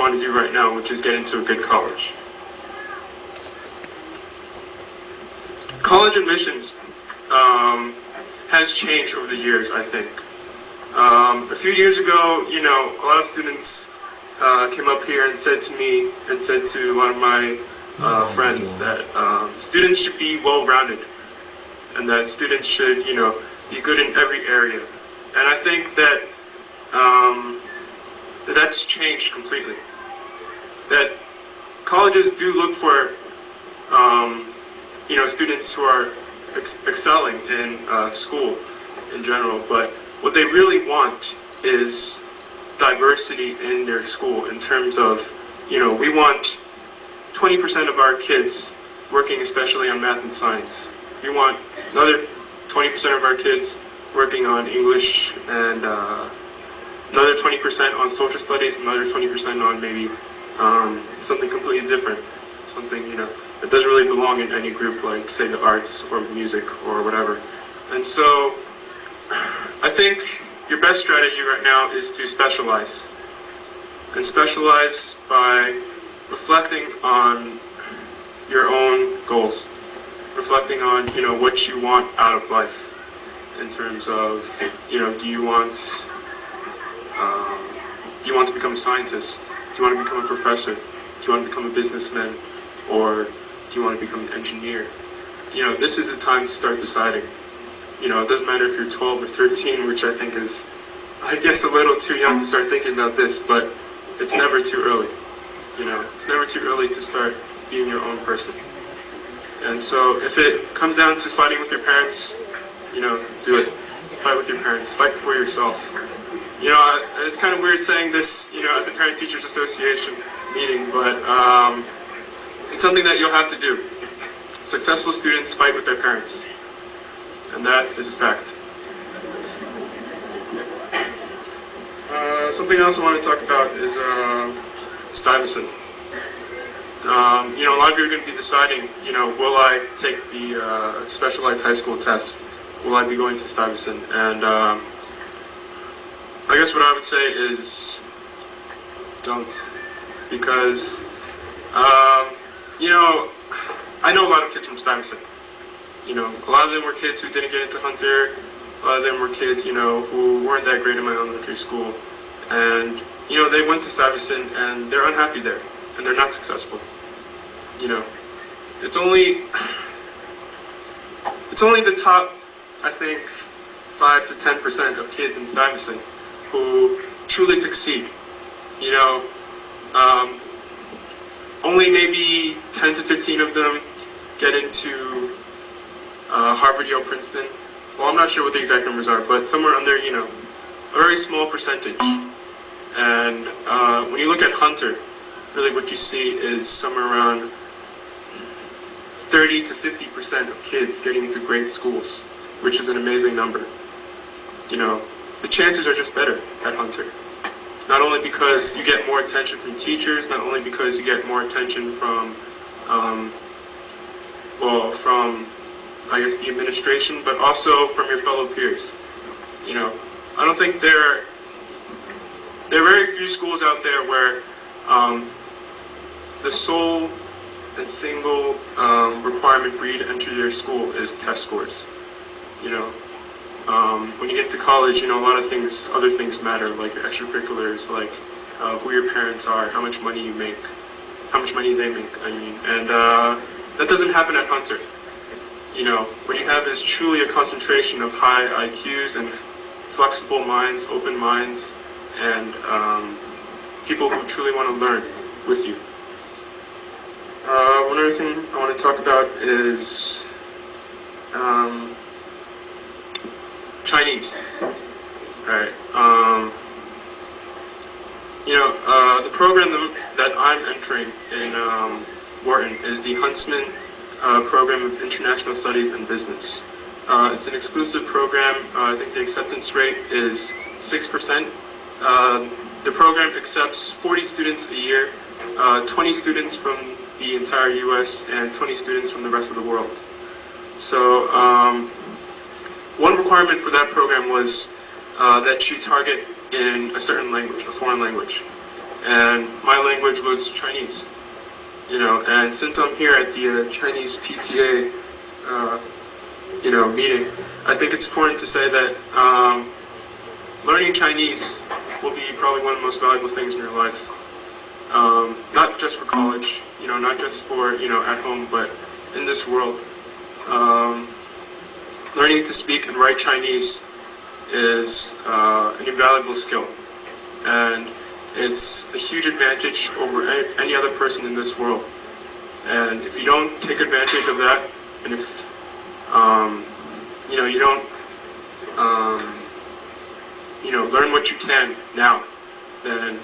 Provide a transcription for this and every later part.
want to do right now, which is get into a good college. College admissions has changed over the years, I think. A few years ago, you know, a lot of students came up here and said to me and said to a lot of my friends that students should be well-rounded and that students should, you know, be good in every area. And I think that that's changed completely. That colleges do look for, you know, students who are excelling in school in general, but what they really want is diversity in their school in terms of, you know, we want 20% of our kids working especially on math and science. We want another 20% of our kids working on English and another 20% on social studies, another 20% on maybe something completely different, something, you know, that doesn't really belong in any group, like, say, the arts or music or whatever. And so I think your best strategy right now is to specialize. And specialize by reflecting on your own goals, reflecting on, you know, what you want out of life in terms of, you know, do you want to become a scientist? Do you want to become a professor? Do you want to become a businessman? Or do you want to become an engineer? You know, this is the time to start deciding. You know, it doesn't matter if you're 12 or 13, which I think is, I guess, a little too young to start thinking about this, but it's never too early. You know, it's never too early to start being your own person. And so if it comes down to fighting with your parents, you know, do it. Fight with your parents. Fight for yourself. You know, it's kind of weird saying this, you know, at the Parent-Teachers Association meeting, but it's something that you'll have to do. Successful students fight with their parents. And that is a fact. Something else I want to talk about is Stuyvesant. You know, a lot of you are going to be deciding, you know, will I take the specialized high school test? Will I be going to Stuyvesant? And I guess what I would say is don't. Because, you know, I know a lot of kids from Stuyvesant. You know, a lot of them were kids who didn't get into Hunter. A lot of them were kids, you know, who weren't that great in my elementary school. And, you know, they went to Stuyvesant and they're unhappy there. And they're not successful. You know, it's only the top, I think, 5 to 10% of kids in Stuyvesant who truly succeed. You know, only maybe 10 to 15 of them get into Harvard, Yale, Princeton. Well, I'm not sure what the exact numbers are, but somewhere under, you know, a very small percentage. And when you look at Hunter, really what you see is somewhere around 30 to 50% of kids getting into great schools, which is an amazing number. You know, the chances are just better at Hunter. Not only because you get more attention from teachers, not only because you get more attention from, from, I guess, the administration, but also from your fellow peers. You know, I don't think there are very few schools out there where the sole and single requirement for you to enter your school is test scores. You know, when you get to college, you know, a lot of things, other things matter, like your extracurriculars, like who your parents are, how much money you make, how much money they make, I mean, and that doesn't happen at Hunter. You know, what you have is truly a concentration of high IQs and flexible minds, open minds, and people who truly want to learn with you. One other thing I want to talk about is Chinese. Alright. You know, the program that I'm entering in Wharton is the Huntsman Program of International Studies and Business. It's an exclusive program. I think the acceptance rate is 6%. The program accepts 40 students a year, 20 students from the entire U.S. and 20 students from the rest of the world. So one requirement for that program was that you target in a certain language, a foreign language. and my language was Chinese. And since I'm here at the Chinese PTA, meeting, I think it's important to say that learning Chinese will be probably one of the most valuable things in your life. Not just for college, not just for, at home, but in this world. Learning to speak and write Chinese is an invaluable skill. And it's a huge advantage over any other person in this world. And if you don't take advantage of that, and if you don't learn what you can now, then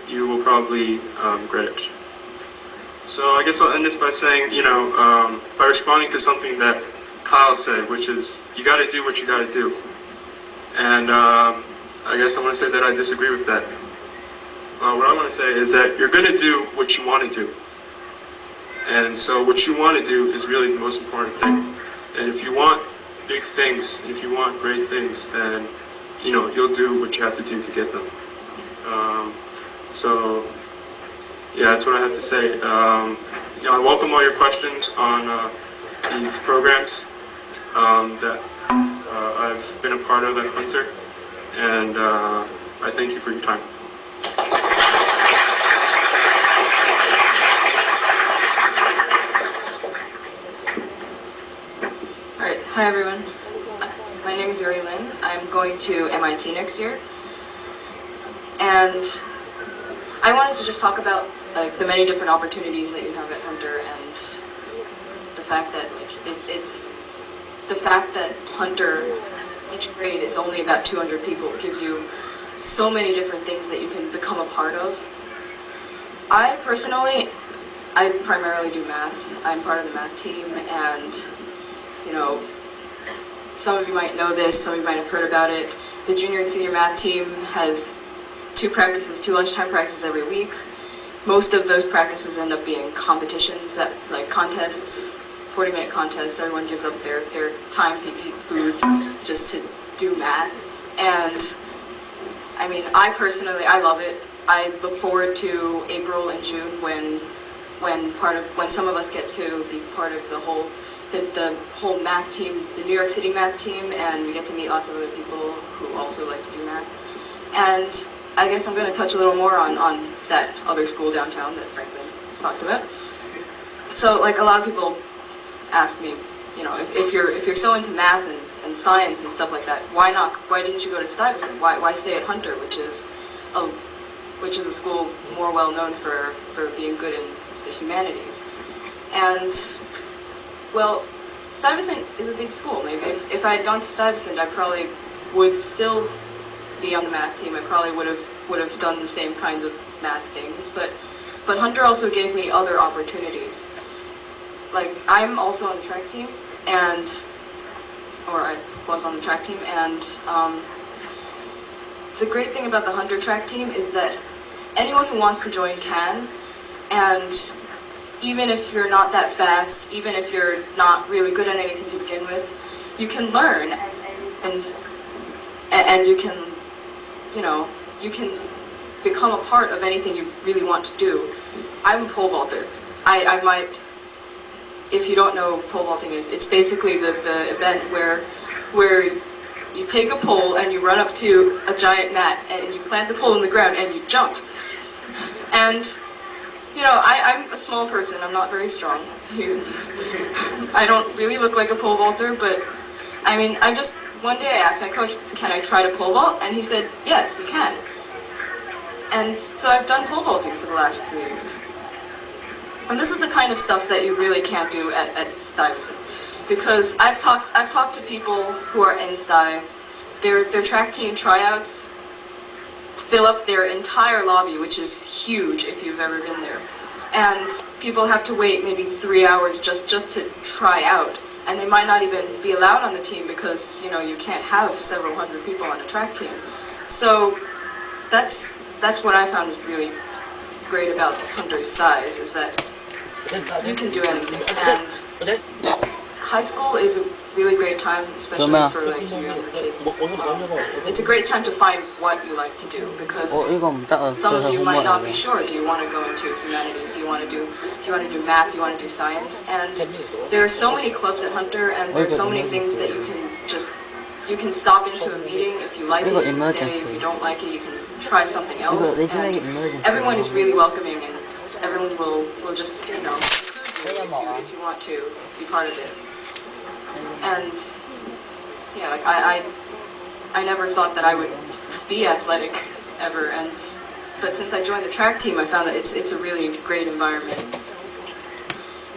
you will probably regret it. So I guess I'll end this by saying, by responding to something that Kyle said, which is, you got to do what you got to do. And I guess I want to say that I disagree with that. What I want to say is that you're going to do what you want to do. And so what you want to do is really the most important thing. And if you want big things, and if you want great things, then you'll do what you have to do to get them. So yeah, that's what I have to say. I welcome all your questions on these programs that I've been a part of at Hunter, and I thank you for your time. Alright, hi everyone. My name is Yuri Lin. I'm going to MIT next year. And I wanted to just talk about the many different opportunities that you have at Hunter, and the fact that it's the fact that Hunter, each grade is only about 200 people, gives you so many different things that you can become a part of. I primarily do math. I'm part of the math team, and some of you might know this, some of you might have heard about it. The junior and senior math team has 2 lunchtime practices every week. Most of those practices end up being competitions, like contests, 40-minute contests. Everyone gives up their time to eat food just to do math. And I mean, I love it. I look forward to April and June when some of us get to be part of the whole math team, the New York City math team, and we get to meet lots of other people who also like to do math. And I guess I'm going to touch a little more on that other school downtown that Franklin talked about. So, like, a lot of people ask me, if you're so into math and science and stuff like that, why didn't you go to Stuyvesant? Why stay at Hunter, which is a school more well known for being good in the humanities? And well, Stuyvesant is a big school. Maybe if I had gone to Stuyvesant, I probably would still be on the math team. I probably would have done the same kinds of math things. But Hunter also gave me other opportunities. Like, I'm also on the track team, or I was on the track team, and the great thing about the Hunter track team is that anyone who wants to join can, and even if you're not that fast, even if you're not really good at anything to begin with, you can learn, and you can, you can become a part of anything you really want to do. I'm a pole vaulter. I might, if you don't know what pole vaulting is, it's basically the event where you take a pole and you run up to a giant mat and you plant the pole in the ground and you jump. And I'm a small person. I'm not very strong. I don't really look like a pole vaulter, but I mean, one day I asked my coach, can I try to pole vault? And he said, yes, you can. And so I've done pole vaulting for the last 3 years. And this is the kind of stuff that you really can't do at Stuyvesant. Because I've talked to people who are in Sty, their track team tryouts fill up their entire lobby, which is huge if you've ever been there. And people have to wait maybe 3 hours just to try out. And they might not even be allowed on the team because, you can't have several hundred people on a track team. So that's what I found is really great about Hunter's size, is that you can do anything. And high school is really great time, especially for like you younger kids. It's a great time to find what you like to do, because some of you might not be sure. Do you want to go into humanities? Do you want to do math? Do you want to do science? And there are so many clubs at Hunter, and there are so many things that you can stop into a meeting. If you like it, you can stay. If you don't like it, you can try something else. And everyone is really welcoming, and everyone will just include you if you want to be part of it. And yeah, like I never thought that I would be athletic ever, but since I joined the track team, I found that it's a really great environment.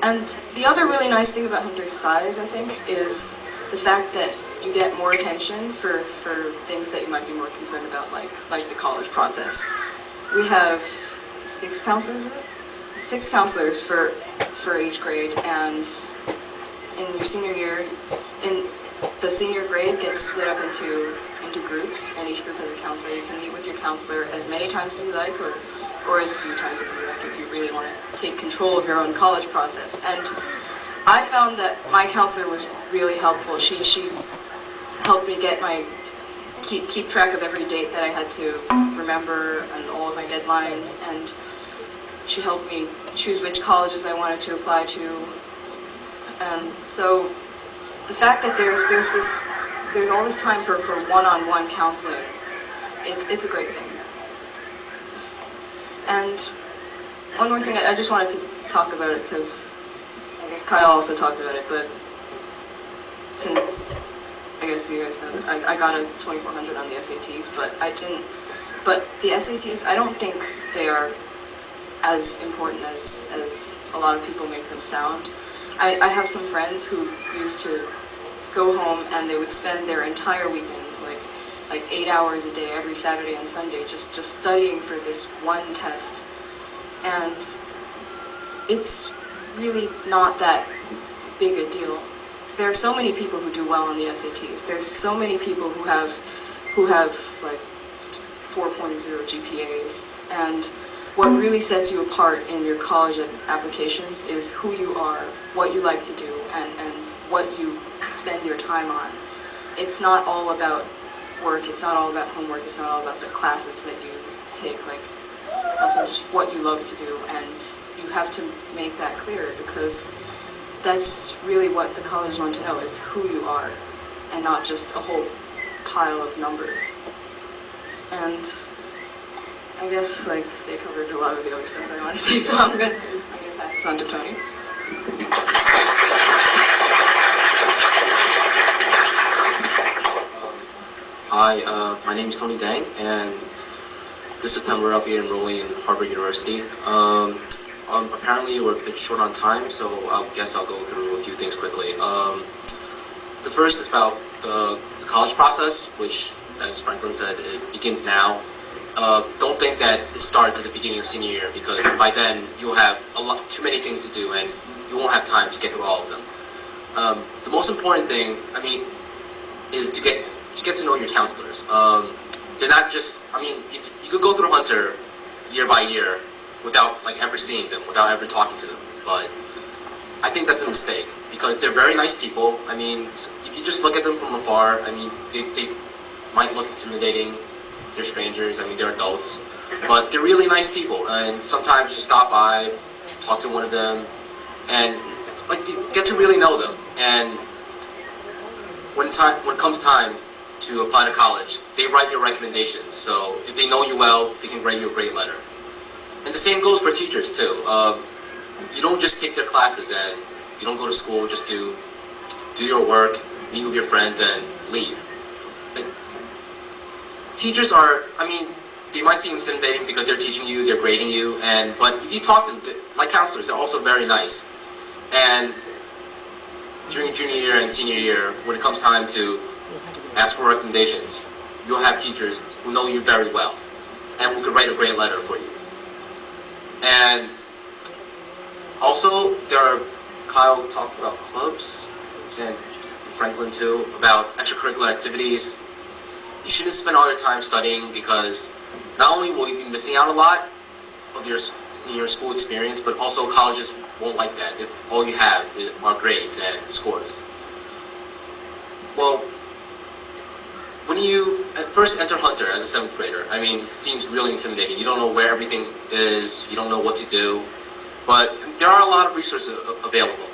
And the other really nice thing about Hunter's size, I think, is the fact that you get more attention for things that you might be more concerned about, like the college process. We have 6 counselors for each grade, and in your senior year, the senior grade gets split up into groups, and each group has a counselor. You can meet with your counselor as many times as you like, or as few times as you like, if you really want to take control of your own college process. And I found that my counselor was really helpful. She helped me keep track of every date that I had to remember and all of my deadlines, and she helped me choose which colleges I wanted to apply to. And so the fact that there's all this time for one-on-one counseling, it's a great thing. And one more thing, I just wanted to talk about it because I guess Kyle also talked about it, but since I guess you guys know that I got a 2400 on the SATs, but I didn't. But the SATs, I don't think they are as important as a lot of people make them sound. I have some friends who used to go home and they would spend their entire weekends, like 8 hours a day every Saturday and Sunday, just studying for this one test. And it's really not that big a deal. There are so many people who do well on the SATs. There's so many people who have like 4.0 GPAs, and what really sets you apart in your college applications is who you are, what you like to do, and what you spend your time on. It's not all about work, it's not all about homework, it's not all about the classes that you take. Like, it's also just what you love to do, and you have to make that clear, because that's really what the college wants to know, is who you are, and not just a whole pile of numbers. And I guess like they covered a lot of the other stuff I want to say, so I'm gonna pass this on to Tony. Hi, my name is Tony Dang, and this September I'll be enrolling in Harvard University. Apparently we're a bit short on time, so I guess I'll go through a few things quickly. The first is about the college process, which, as Franklin said, it begins now. Don't think that it starts at the beginning of senior year, because by then you'll have too many things to do and you won't have time to get through all of them. The most important thing, I mean, is to get to know your counselors. They're not just, I mean, if you could go through Hunter year by year without like ever seeing them, without ever talking to them, but I think that's a mistake, because they're very nice people. I mean, if you just look at them from afar, I mean, they might look intimidating. They're strangers, I mean, they're adults, but they're really nice people, and sometimes just stop by, talk to one of them, and like you get to really know them. And when it comes time to apply to college, they write your recommendations, so if they know you well, they can write you a great letter. And the same goes for teachers too. You don't just take their classes, and you don't go to school just to do your work, meet with your friends, and leave. Teachers are, I mean, they might seem intimidating because they're teaching you, they're grading you, but if you talk to them, like counselors, they're also very nice. And during junior year and senior year, when it comes time to ask for recommendations, you'll have teachers who know you very well and who can write a great letter for you. And also, Kyle talked about clubs, and Franklin too, about extracurricular activities. You shouldn't spend all your time studying, because not only will you be missing out a lot of your school experience, but also colleges won't like that if all you have are grades and scores. when you first enter Hunter as a 7th grader, I mean, it seems really intimidating. You don't know where everything is, you don't know what to do, but there are a lot of resources available.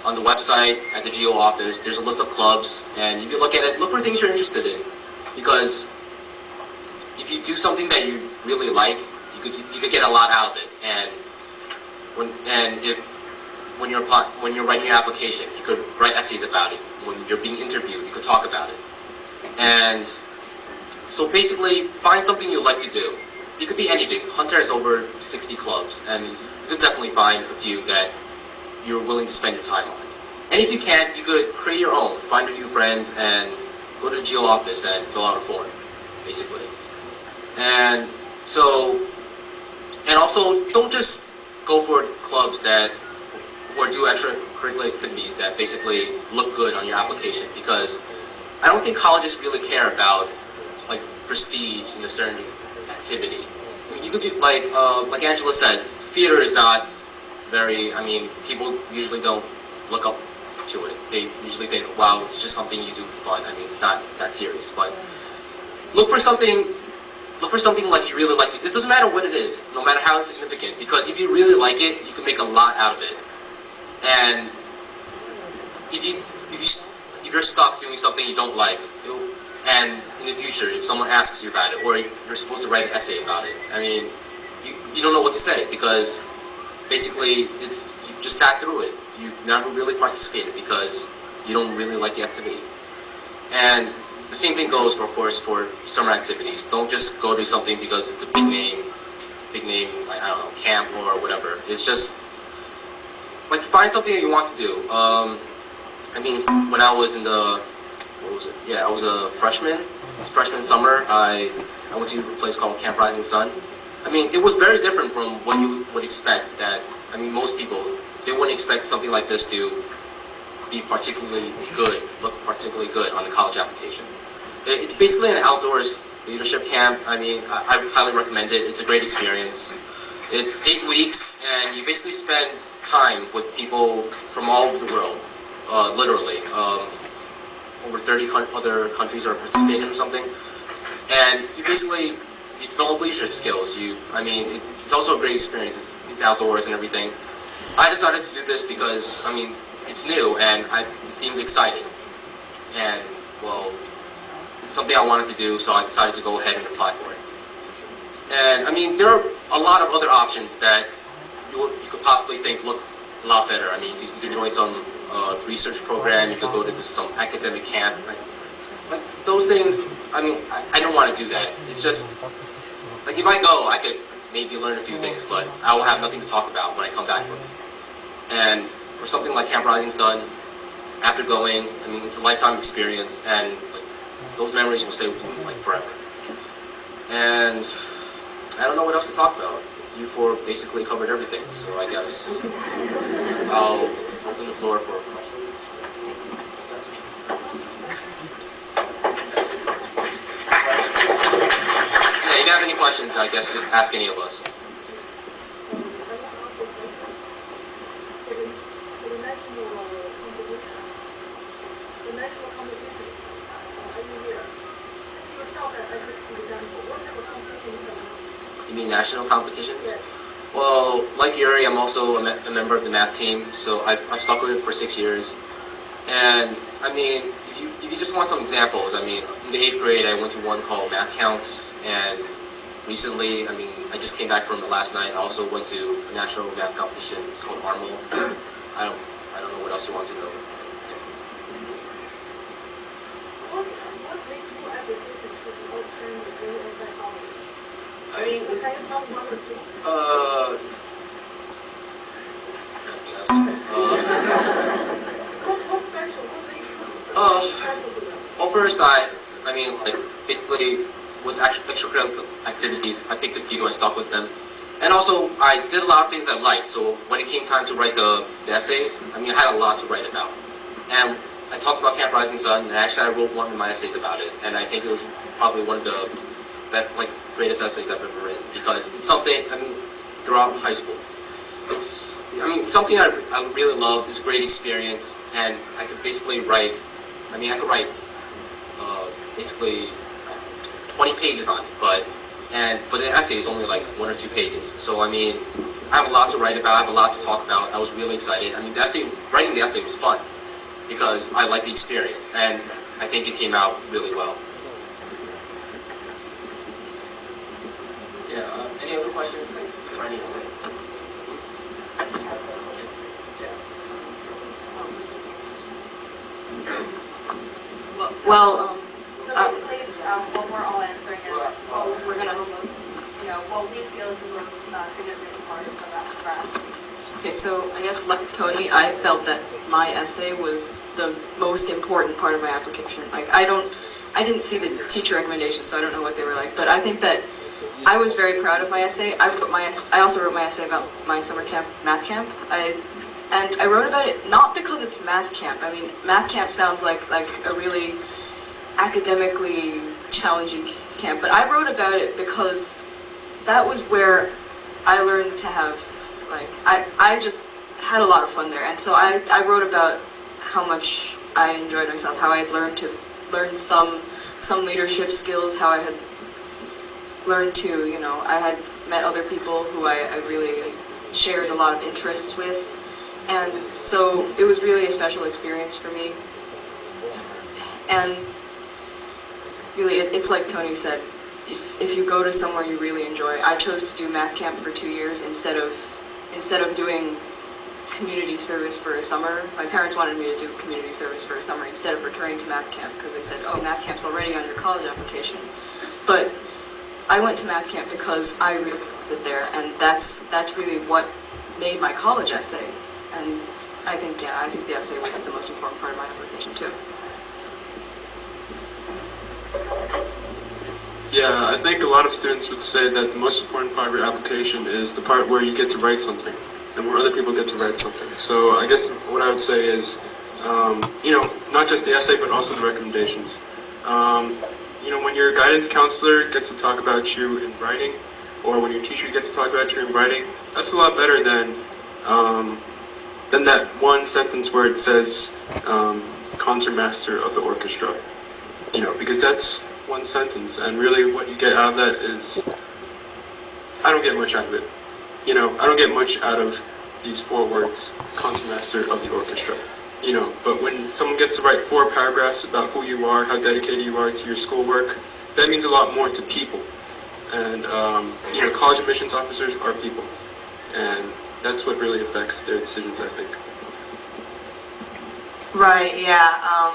On the website, at the GO office, there's a list of clubs, and if you look at it, look for things you're interested in, because if you do something that you really like, you could get a lot out of it, and when you're writing your application, you could write essays about it. When you're being interviewed, you could talk about it. And so basically, find something you like to do. It could be anything. Hunter has over 60 clubs, and you could definitely find a few that you're willing to spend your time on. And if you can't, you could create your own. Find a few friends and go to the GO office and fill out a form, basically. And also, don't just go for clubs or do extracurricular activities that basically look good on your application, because I don't think colleges really care about like prestige in a certain activity. I mean, you could do like Angela said, theater is not very. I mean, people usually don't look up to it. They usually think, wow, it's just something you do for fun. I mean, it's not that serious. But look for something like you really like to. It doesn't matter what it is, no matter how insignificant, because if you really like it, you can make a lot out of it. And if you're stuck doing something you don't like, and in the future, if someone asks you about it, or you're supposed to write an essay about it, I mean, you don't know what to say, because basically you just sat through it. You never really participated because you don't really like the activity. And the same thing goes, of course, for summer activities. Don't just go to something because it's a big name, like, I don't know, camp or whatever. It's just, like, find something that you want to do. I mean, when I was in the, what was it? Yeah, I was a freshman summer. I went to a place called Camp Rising Sun. I mean, it was very different from what you would expect. I mean, most people, they wouldn't expect something like this to be particularly good, look particularly good on the college application. It's basically an outdoors leadership camp. I mean, I highly recommend it. It's a great experience. It's 8 weeks, and you basically spend time with people from all over the world, literally. Over 30 other countries are participating or something. And you develop leadership skills. I mean, it's also a great experience. It's outdoors and everything. I decided to do this because, I mean, it's new and it seemed exciting. And, well, it's something I wanted to do, so I decided to go ahead and apply for it. And, I mean, there are a lot of other options that you could possibly think look a lot better. I mean, you could join some research program, you could go to some academic camp. Like those things, I mean, I don't want to do that. It's just, like, if I go, I could maybe learn a few things, but I will have nothing to talk about when I come back from it. And for something like Camp Rising Sun, after going, I mean, it's a lifetime experience, and like, those memories will stay with you like forever. And I don't know what else to talk about. You four basically covered everything, so I guess I'll open the floor for questions. Yeah, if you have any questions, I guess just ask any of us. You mean national competitions? Well, like Yuri, I'm also a member of the math team, so I've stuck with it for 6 years. And I mean, if you just want some examples, I mean, in the 8th grade, I went to one called Math Counts, and recently, I mean, I just came back from it last night. I also went to a national math competition. It's called ARMO. I don't know what else you want to know. I mean, it's, well, first, I mean, like, basically, with extracurricular activities, I picked a few and stuck with them. And also, I did a lot of things I liked, so when it came time to write the essays, I mean, I had a lot to write about. And I talked about Camp Rising Sun, and actually I wrote one of my essays about it, and I think it was probably one of the greatest essays I've ever written, because it's something, I mean, throughout high school. It's, I mean, something I really love. It's a great experience, and I could basically write, I mean, I could write basically 20 pages on it, but the essay is only like 1 or 2 pages. So I mean, I have a lot to write about. I have a lot to talk about. I was really excited. I mean, writing the essay was fun because I liked the experience, and I think it came out really well. Yeah. Any other questions? Well, basically, what we're all answering is what we feel is the most significant part of that. okay, so I guess like Tony, I felt that my essay was the most important part of my application. Like I didn't see the teacher recommendations, so I don't know what they were like. But I think that I was very proud of my essay. I also wrote my essay about my summer camp, math camp. And I wrote about it not because it's math camp. I mean, math camp sounds like a really academically challenging camp, but I wrote about it because that was where I learned to have, like, I just had a lot of fun there. And so I wrote about how much I enjoyed myself, how I had learned some leadership skills, how I had learned to, I had met other people who I really shared a lot of interests with. And so it was really a special experience for me. And really, it's like Tony said, if you go to somewhere you really enjoy. I chose to do math camp for 2 years instead of doing community service for a summer. My parents wanted me to do community service for a summer instead of returning to math camp because they said, oh, math camp's already on your college application. But I went to math camp because I really loved it there, and that's really what made my college essay. And I think the essay was the most important part of my application too. Yeah, I think a lot of students would say that the most important part of your application is the part where you get to write something and where other people get to write something. So I guess what I would say is, not just the essay, but also the recommendations. When your guidance counselor gets to talk about you in writing, or when your teacher gets to talk about you in writing, that's a lot better than that one sentence where it says concertmaster of the orchestra. Because that's one sentence, and really what you get out of that is, I don't get much out of it. I don't get much out of these 4 words, concertmaster of the orchestra. But when someone gets to write 4 paragraphs about who you are, how dedicated you are to your schoolwork, that means a lot more to people. And, college admissions officers are people. And that's what really affects their decisions, I think. Right, yeah.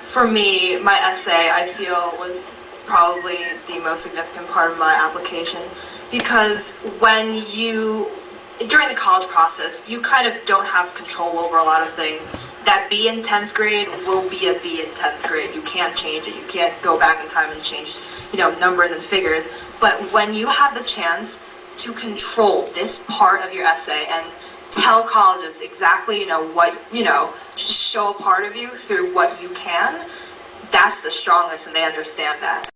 For me, my essay, I feel, was probably the most significant part of my application because during the college process, you kind of don't have control over a lot of things. That B in 10th grade will be a B in 10th grade. You can't change it. You can't go back in time and change, numbers and figures. But when you have the chance to control this part of your essay and tell colleges exactly, what, show a part of you through what you can, that's the strongest, and they understand that.